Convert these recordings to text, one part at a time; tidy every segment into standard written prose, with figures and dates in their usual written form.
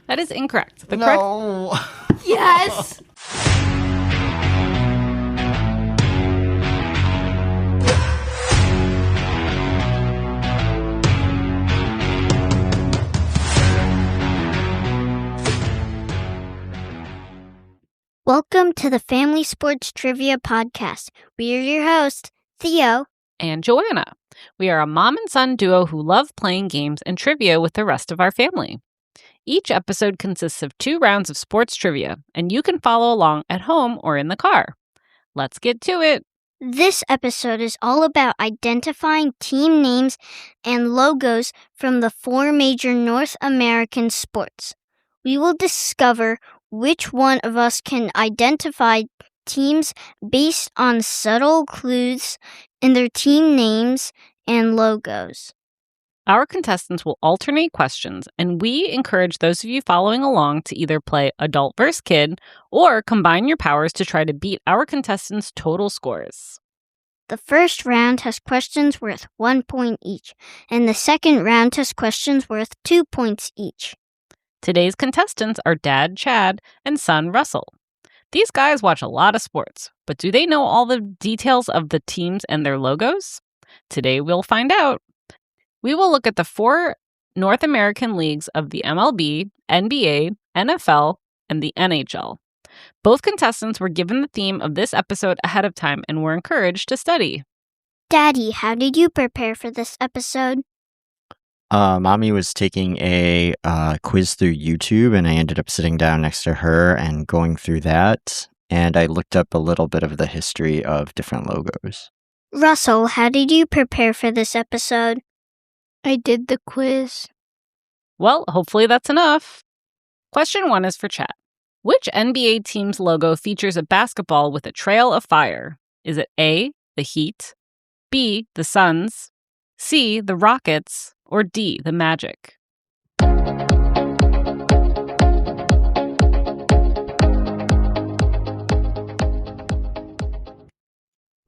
That is incorrect. No. Yes! Welcome to the Family Sports Trivia Podcast. We are your hosts, Theo and Joanna. We are a mom and son duo who love playing games and trivia with the rest of our family. Each episode consists of 2 rounds of sports trivia, and you can follow along at home or in the car. Let's get to it. This episode is all about identifying team names and logos from the 4 major North American sports. We will discover which one of us can identify teams based on subtle clues in their team names and logos. Our contestants will alternate questions, and we encourage those of you following along to either play adult versus kid or combine your powers to try to beat our contestants' total scores. The first round has questions worth 1 point each, and the second round has questions worth 2 points each. Today's contestants are Dad Chad and son Russell. These guys watch a lot of sports, but do they know all the details of the teams and their logos? Today we'll find out. We will look at the 4 North American leagues of the MLB, NBA, NFL, and the NHL. Both contestants were given the theme of this episode ahead of time and were encouraged to study. Daddy, how did you prepare for this episode? Mommy was taking a quiz through YouTube, and I ended up sitting down next to her and going through that. And I looked up a little bit of the history of different logos. Russell, how did you prepare for this episode? I did the quiz. Well, hopefully that's enough. Question 1 is for Chad. Which NBA team's logo features a basketball with a trail of fire? Is it A, the Heat, B, the Suns, C, the Rockets, or D, the Magic?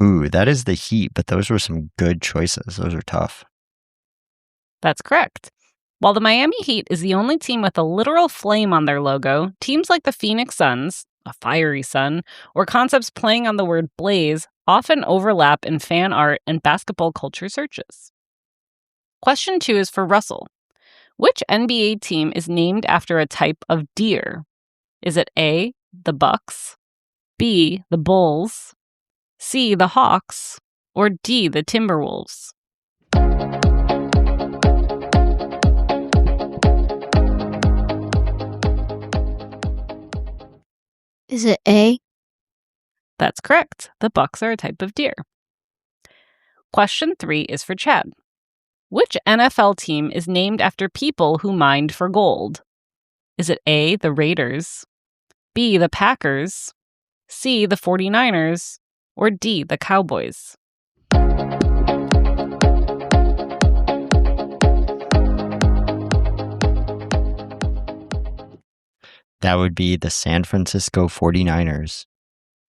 Ooh, that is the Heat, but those were some good choices. Those are tough. That's correct. While the Miami Heat is the only team with a literal flame on their logo, teams like the Phoenix Suns, a fiery sun, or concepts playing on the word blaze often overlap in fan art and basketball culture searches. Question 2 is for Russell. Which NBA team is named after a type of deer? Is it A, the Bucks, B, the Bulls, C, the Hawks, or D, the Timberwolves? Is it A? That's correct. The Bucks are a type of deer. Question 3 is for Chad. Which NFL team is named after people who mined for gold? Is it A, the Raiders, B, the Packers, C, the 49ers, or D, the Cowboys? That would be the San Francisco 49ers.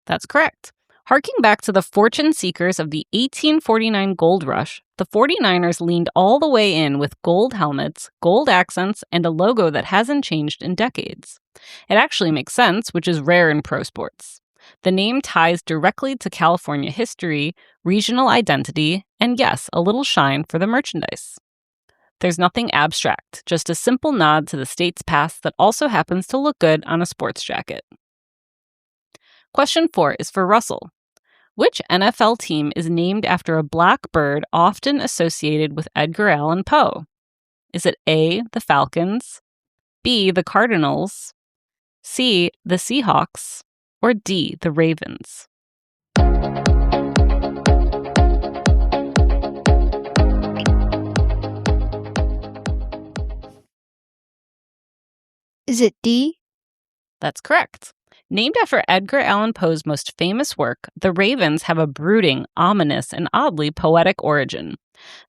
That's correct. Harking back to the fortune seekers of the 1849 gold rush, the 49ers leaned all the way in with gold helmets, gold accents, and a logo that hasn't changed in decades. It actually makes sense, which is rare in pro sports. The name ties directly to California history, regional identity, and yes, a little shine for the merchandise. There's nothing abstract, just a simple nod to the state's past that also happens to look good on a sports jacket. Question 4 is for Russell. Which NFL team is named after a black bird often associated with Edgar Allan Poe? Is it A, the Falcons, B, the Cardinals, C, the Seahawks, or D, the Ravens? Is it D? That's correct. Named after Edgar Allan Poe's most famous work, the Ravens have a brooding, ominous, and oddly poetic origin.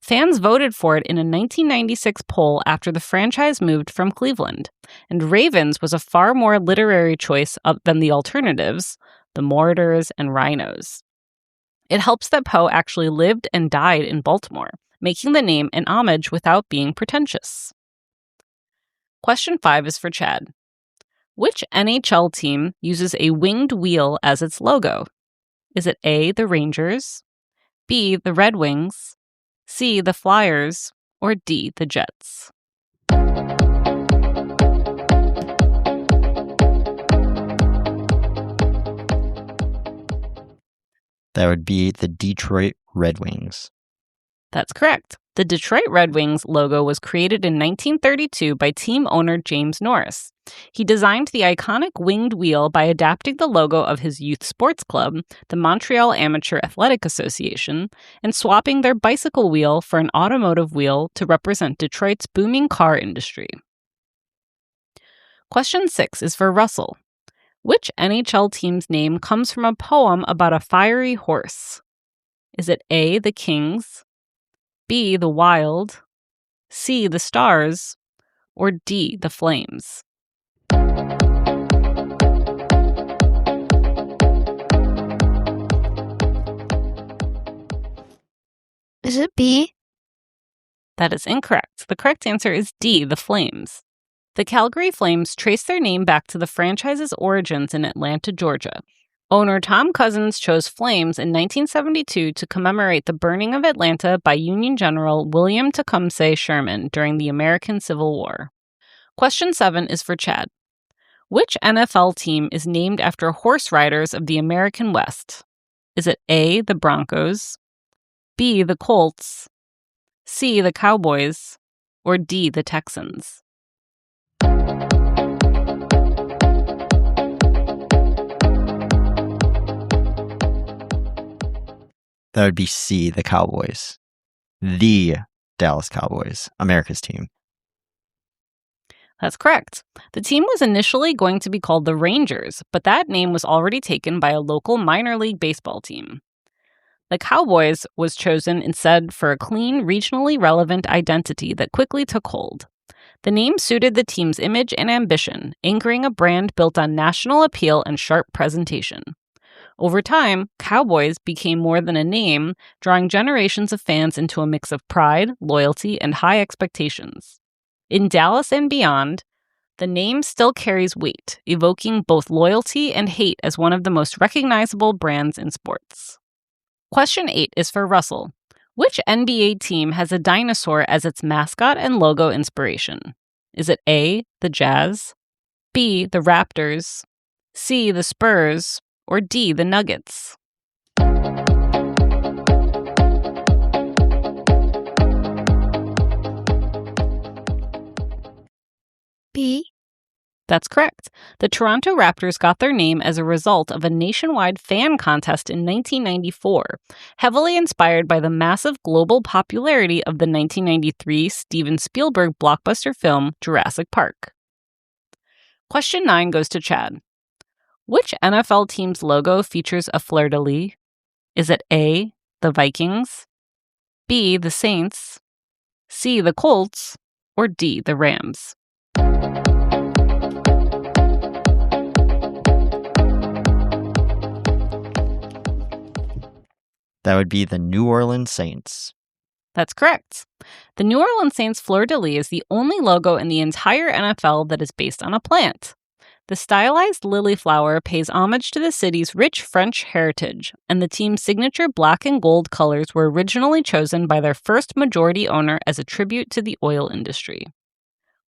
Fans voted for it in a 1996 poll after the franchise moved from Cleveland, and Ravens was a far more literary choice than the alternatives, the Mortars and Rhinos. It helps that Poe actually lived and died in Baltimore, making the name an homage without being pretentious. Question 5 is for Chad. Which NHL team uses a winged wheel as its logo? Is it A, the Rangers, B, the Red Wings, C, the Flyers, or D, the Jets? That would be the Detroit Red Wings. That's correct. The Detroit Red Wings logo was created in 1932 by team owner James Norris. He designed the iconic winged wheel by adapting the logo of his youth sports club, the Montreal Amateur Athletic Association, and swapping their bicycle wheel for an automotive wheel to represent Detroit's booming car industry. Question 6 is for Russell. Which NHL team's name comes from a poem about a fiery horse? Is it A, the Kings, B, the Wild, C, the Stars, or D, the Flames? Is it B? That is incorrect. The correct answer is D, the Flames. The Calgary Flames trace their name back to the franchise's origins in Atlanta, Georgia. Owner Tom Cousins chose Flames in 1972 to commemorate the burning of Atlanta by Union General William Tecumseh Sherman during the American Civil War. Question 7 is for Chad. Which NFL team is named after horse riders of the American West? Is it A, the Broncos, B, the Colts, C, the Cowboys, or D, the Texans? That would be C, the Cowboys. The Dallas Cowboys, America's team. That's correct. The team was initially going to be called the Rangers, but that name was already taken by a local minor league baseball team. The Cowboys was chosen instead for a clean, regionally relevant identity that quickly took hold. The name suited the team's image and ambition, anchoring a brand built on national appeal and sharp presentation. Over time, Cowboys became more than a name, drawing generations of fans into a mix of pride, loyalty, and high expectations. In Dallas and beyond, the name still carries weight, evoking both loyalty and hate as one of the most recognizable brands in sports. Question 8 is for Russell. Which NBA team has a dinosaur as its mascot and logo inspiration? Is it A, the Jazz, B, the Raptors, C, the Spurs, or D, the Nuggets? B? That's correct. The Toronto Raptors got their name as a result of a nationwide fan contest in 1994, heavily inspired by the massive global popularity of the 1993 Steven Spielberg blockbuster film Jurassic Park. Question 9 goes to Chad. Which NFL team's logo features a fleur-de-lis? Is it A, the Vikings, B, the Saints, C, the Colts, or D, the Rams? That would be the New Orleans Saints. That's correct. The New Orleans Saints fleur-de-lis is the only logo in the entire NFL that is based on a plant. The stylized lily flower pays homage to the city's rich French heritage, and the team's signature black and gold colors were originally chosen by their first majority owner as a tribute to the oil industry.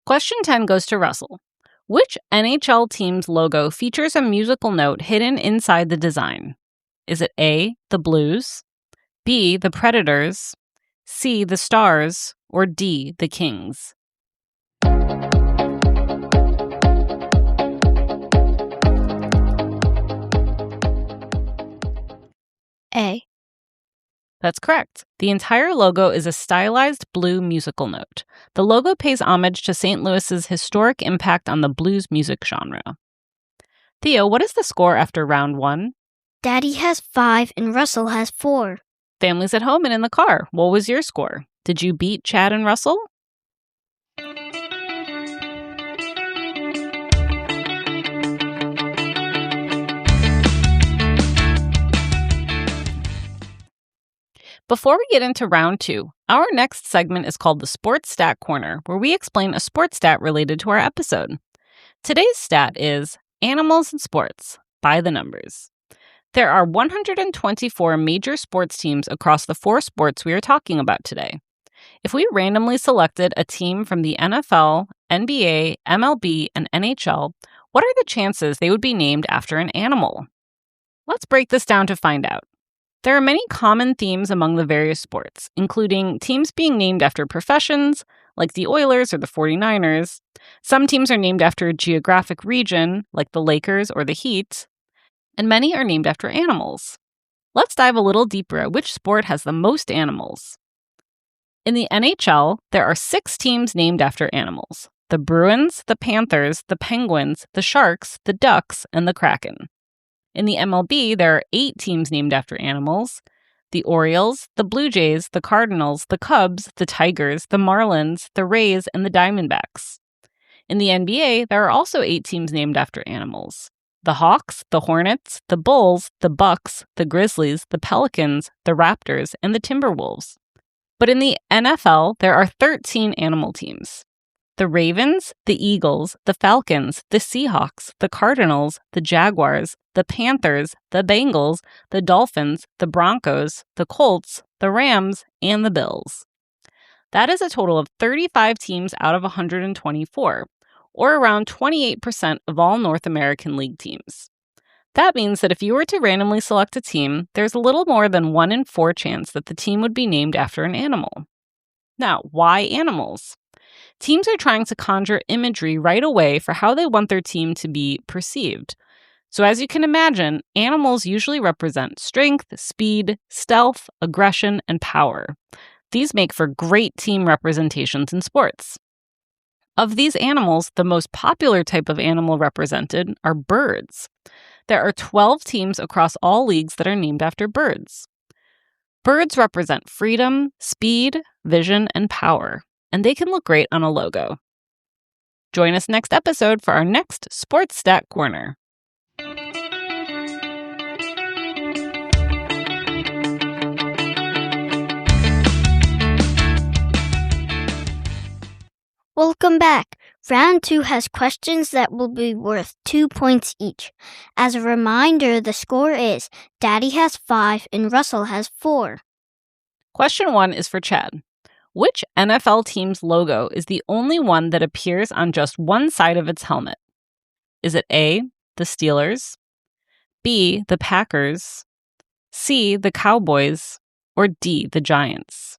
Question 10 goes to Russell. Which NHL team's logo features a musical note hidden inside the design? Is it A, the Blues, B, the Predators, C, the Stars, or D, the Kings? A. That's correct. The entire logo is a stylized blue musical note. The logo pays homage to St. Louis's historic impact on the blues music genre. Theo, what is the score after round 1? Daddy has 5 and Russell has 4. Families at home and in the car, what was your score? Did you beat Chad and Russell? Before we get into round 2, our next segment is called the Sports Stat Corner, where we explain a sports stat related to our episode. Today's stat is Animals in Sports, by the numbers. There are 124 major sports teams across the 4 sports we are talking about today. If we randomly selected a team from the NFL, NBA, MLB, and NHL, what are the chances they would be named after an animal? Let's break this down to find out. There are many common themes among the various sports, including teams being named after professions, like the Oilers or the 49ers. Some teams are named after a geographic region, like the Lakers or the Heat. And many are named after animals. Let's dive a little deeper at which sport has the most animals. In the NHL, there are 6 teams named after animals: the Bruins, the Panthers, the Penguins, the Sharks, the Ducks, and the Kraken. In the MLB, there are 8 teams named after animals: the Orioles, the Blue Jays, the Cardinals, the Cubs, the Tigers, the Marlins, the Rays, and the Diamondbacks. In the NBA, there are also 8 teams named after animals: the Hawks, the Hornets, the Bulls, the Bucks, the Grizzlies, the Pelicans, the Raptors, and the Timberwolves. But in the NFL, there are 13 animal teams: the Ravens, the Eagles, the Falcons, the Seahawks, the Cardinals, the Jaguars, the Panthers, the Bengals, the Dolphins, the Broncos, the Colts, the Rams, and the Bills. That is a total of 35 teams out of 124, or around 28% of all North American League teams. That means that if you were to randomly select a team, there's a little more than 1 in 4 chance that the team would be named after an animal. Now, why animals? Teams are trying to conjure imagery right away for how they want their team to be perceived. So as you can imagine, animals usually represent strength, speed, stealth, aggression, and power. These make for great team representations in sports. Of these animals, the most popular type of animal represented are birds. There are 12 teams across all leagues that are named after birds. Birds represent freedom, speed, vision, and power, and they can look great on a logo. Join us next episode for our next Sports Stat Corner. Welcome back. Round 2 has questions that will be worth 2 points each. As a reminder, the score is Daddy has 5 and Russell has 4. Question 1 is for Chad. Which NFL team's logo is the only one that appears on just one side of its helmet? Is it A, the Steelers, B, the Packers, C, the Cowboys, or D, the Giants?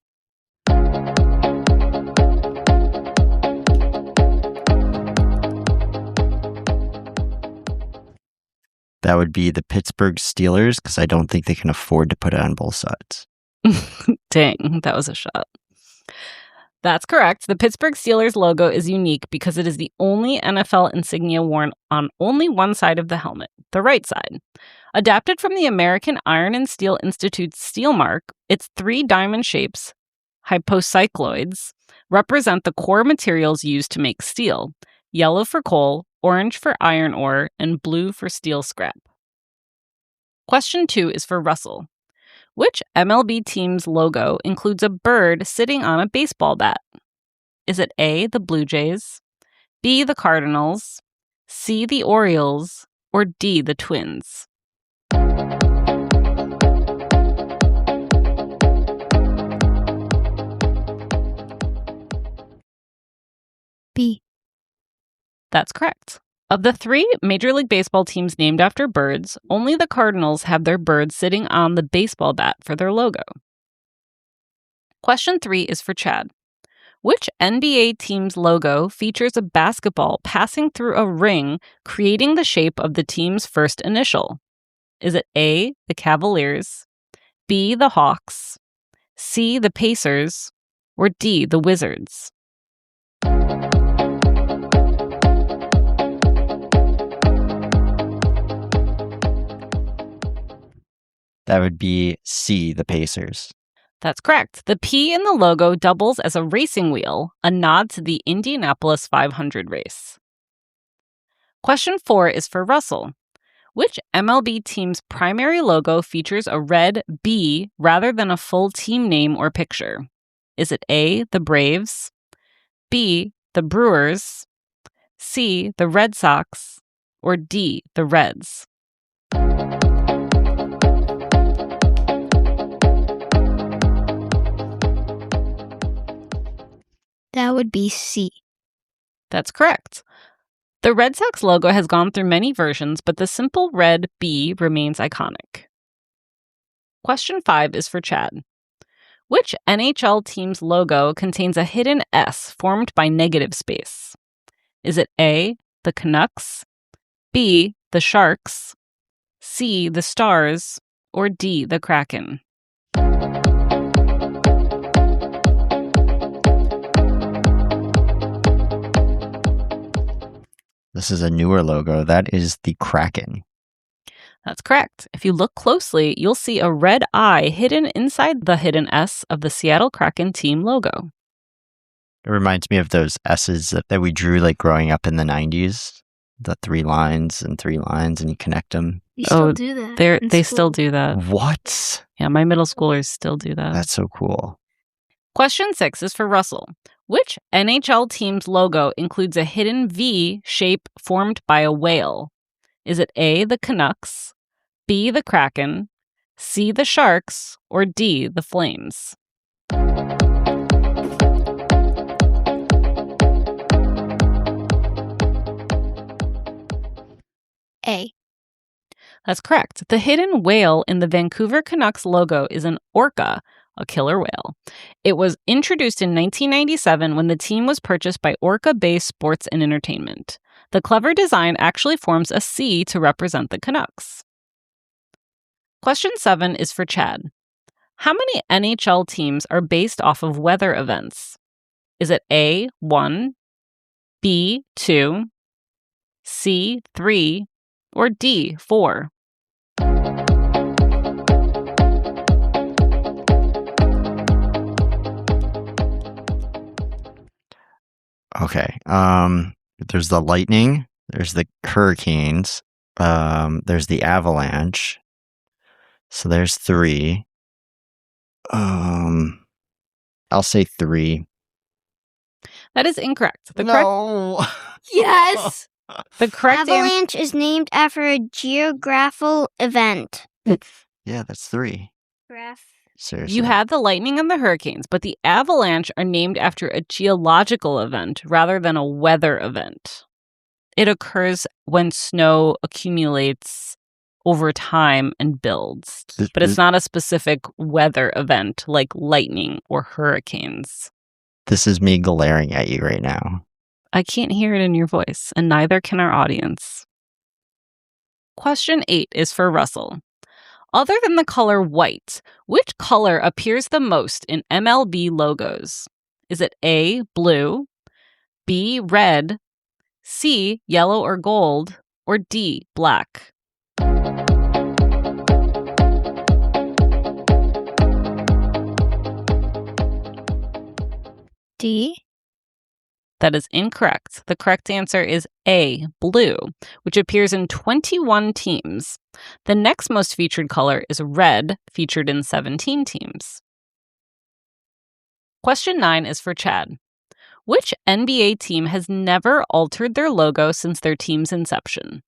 That would be the Pittsburgh Steelers, because I don't think they can afford to put it on both sides. Dang, that was a shot. That's correct. The Pittsburgh Steelers logo is unique because it is the only NFL insignia worn on only one side of the helmet, the right side. Adapted from the American Iron and Steel Institute's steel mark, its 3 diamond shapes, hypocycloids, represent the core materials used to make steel: yellow for coal, orange for iron ore, and blue for steel scrap. Question 2 is for Russell. Which MLB team's logo includes a bird sitting on a baseball bat? Is it A, the Blue Jays, B, the Cardinals, C, the Orioles, or D, the Twins? B. That's correct. Of the 3 Major League Baseball teams named after birds, only the Cardinals have their bird sitting on the baseball bat for their logo. Question 3 is for Chad. Which NBA team's logo features a basketball passing through a ring, creating the shape of the team's first initial? Is it A, the Cavaliers, B, the Hawks, C, the Pacers, or D, the Wizards? That would be C, the Pacers. That's correct. The P in the logo doubles as a racing wheel, a nod to the Indianapolis 500 race. Question 4 is for Russell. Which MLB team's primary logo features a red B rather than a full team name or picture? Is it A, the Braves, B, the Brewers, C, the Red Sox, or D, the Reds? That would be C. That's correct. The Red Sox logo has gone through many versions, but the simple red B remains iconic. Question 5 is for Chad. Which NHL team's logo contains a hidden S formed by negative space? Is it A, the Canucks, B, the Sharks, C, the Stars, or D, the Kraken? This is a newer logo. That is the Kraken. That's correct. If you look closely, you'll see a red eye hidden inside the hidden S of the Seattle Kraken team logo. It reminds me of those S's that we drew like growing up in the 90s. The 3 lines, and you connect them. You still do that. They still do that. What? Yeah, my middle schoolers still do that. That's so cool. Question 6 is for Russell. Which NHL team's logo includes a hidden V shape formed by a whale? Is it A, the Canucks, B, the Kraken, C, the Sharks, or D, the Flames? A. That's correct. The hidden whale in the Vancouver Canucks logo is an orca, a killer whale. It was introduced in 1997 when the team was purchased by Orca Bay Sports and Entertainment. The clever design actually forms a C to represent the Canucks. Question 7 is for Chad. How many NHL teams are based off of weather events? Is it A, 1, B, 2, C, 3, or D, 4? Okay. There's the lightning. There's the hurricanes. There's the avalanche. So there's 3. I'll say 3. That is incorrect. No. Yes! The correct Avalanche is named after a geographical event. Yeah, that's 3. Seriously. You had the lightning and the hurricanes, but the avalanche are named after a geological event rather than a weather event. It occurs when snow accumulates over time and builds, but it's not a specific weather event like lightning or hurricanes. This is me glaring at you right now. I can't hear it in your voice, and neither can our audience. Question 8 is for Russell. Other than the color white, which color appears the most in MLB logos? Is it A, blue, B, red, C, yellow or gold, or D, black? D. That is incorrect. The correct answer is A, blue, which appears in 21 teams. The next most featured color is red, featured in 17 teams. Question 9 is for Chad. Which NBA team has never altered their logo since their team's inception?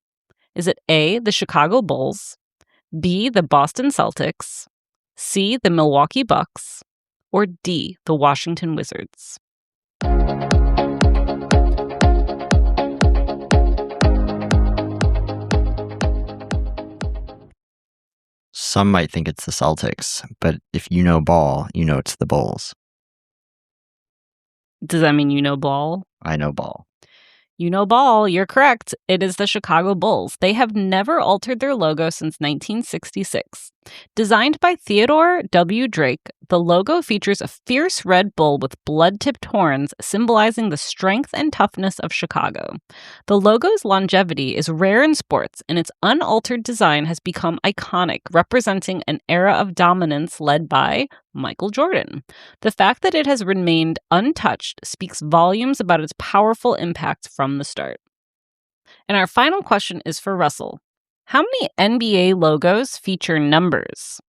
Is it A, the Chicago Bulls, B, the Boston Celtics, C, the Milwaukee Bucks, or D, the Washington Wizards? Some might think it's the Celtics, but if you know ball, you know it's the Bulls. Does that mean you know ball? I know ball. You know ball, you're correct. It is the Chicago Bulls. They have never altered their logo since 1966. Designed by Theodore W. Drake, the logo features a fierce red bull with blood-tipped horns, symbolizing the strength and toughness of Chicago. The logo's longevity is rare in sports, and its unaltered design has become iconic, representing an era of dominance led by Michael Jordan. The fact that it has remained untouched speaks volumes about its powerful impact from the start. And our final question is for Russell. How many NBA logos feature numbers?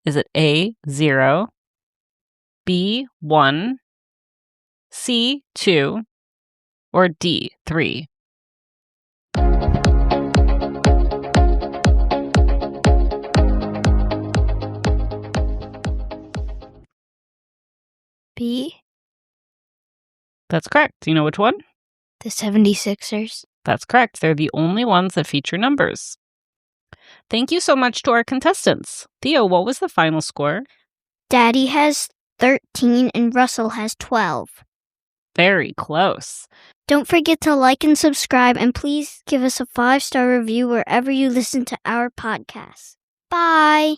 Is it A, 0, B, 1, C, 2, or D, 3? B. That's correct. Do you know which one? The 76ers. That's correct. They're the only ones that feature numbers. Thank you so much to our contestants. Theo, what was the final score? Daddy has 13 and Russell has 12. Very close. Don't forget to like and subscribe, and please give us a 5-star review wherever you listen to our podcast. Bye!